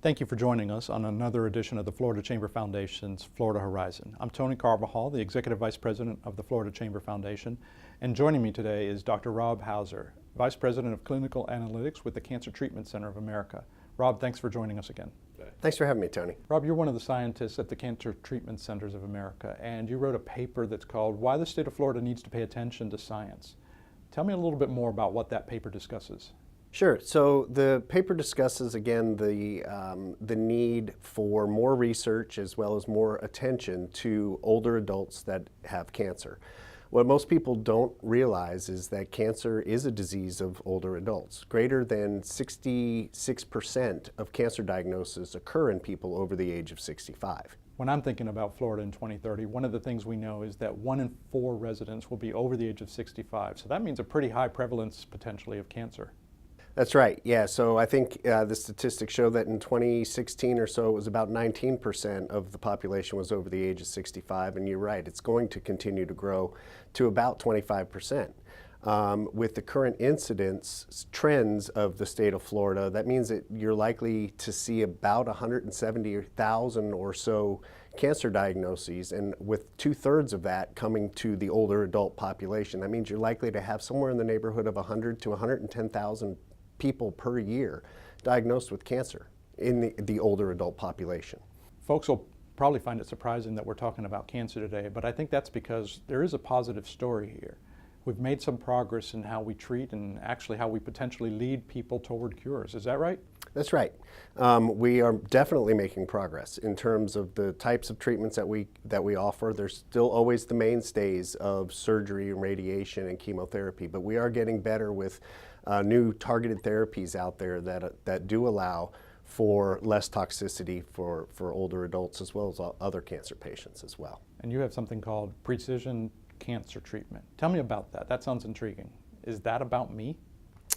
Thank you for joining us on another edition of the Florida Chamber Foundation's Florida Horizon. I'm Tony Carvajal, the Executive Vice President of the Florida Chamber Foundation, and joining me today is Dr. Rob Hauser, Vice President of Clinical Analytics with the Cancer Treatment Center of America. Rob, thanks for joining us again. Thanks for having me, Tony. Rob, you're one of the scientists at the Cancer Treatment Centers of America, and you wrote a paper that's called Why the State of Florida Needs to Pay Attention to Science. Tell me a little bit more about what that paper discusses. Sure. So the paper discusses, again, the need for more research as well as more attention to older adults that have cancer. What most people don't realize is that cancer is a disease of older adults. Greater than 66% of cancer diagnoses occur in people over the age of 65. When I'm thinking about Florida in 2030, one of the things we know is that 1 in 4 residents will be over the age of 65. So that means a pretty high prevalence potentially of cancer. That's right, yeah. So I think the statistics show that in 2016 or so, it was about 19% of the population was over the age of 65, and you're right, it's going to continue to grow to about 25%. With the current incidence trends of the state of Florida, that means that you're likely to see about 170,000 or so cancer diagnoses, and with 2/3 of that coming to the older adult population, that means you're likely to have somewhere in the neighborhood of 100 to 110,000 people per year diagnosed with cancer in the older adult population. Folks will probably find it surprising that we're talking about cancer today, but I think that's because there is a positive story here. We've made some progress in how we treat and actually how we potentially lead people toward cures. Is that right? That's right. We are definitely making progress in terms of the types of treatments that we offer. There's still always the mainstays of surgery and radiation and chemotherapy, but we are getting better with new targeted therapies out there that do allow for less toxicity for older adults as well as other cancer patients as well. And you have something called precision cancer treatment. Tell me about that. That sounds intriguing. Is that about me?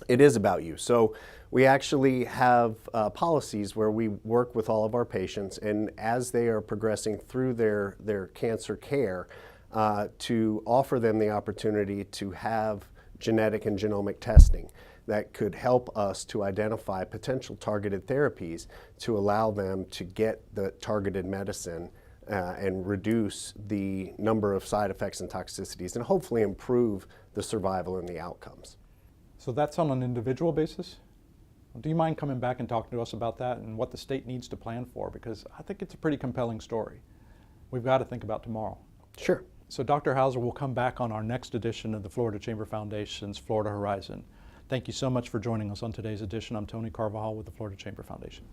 It is about you. So we actually have policies where we work with all of our patients, and as they are progressing through their cancer care, to offer them the opportunity to have genetic and genomic testing that could help us to identify potential targeted therapies to allow them to get the targeted medicine and reduce the number of side effects and toxicities and hopefully improve the survival and the outcomes. So that's on an individual basis? Do you mind coming back and talking to us about that and what the state needs to plan for? Because I think it's a pretty compelling story. We've got to think about tomorrow. Sure. So Dr. Hauser will come back on our next edition of the Florida Chamber Foundation's Florida Horizon. Thank you so much for joining us on today's edition. I'm Tony Carvajal with the Florida Chamber Foundation.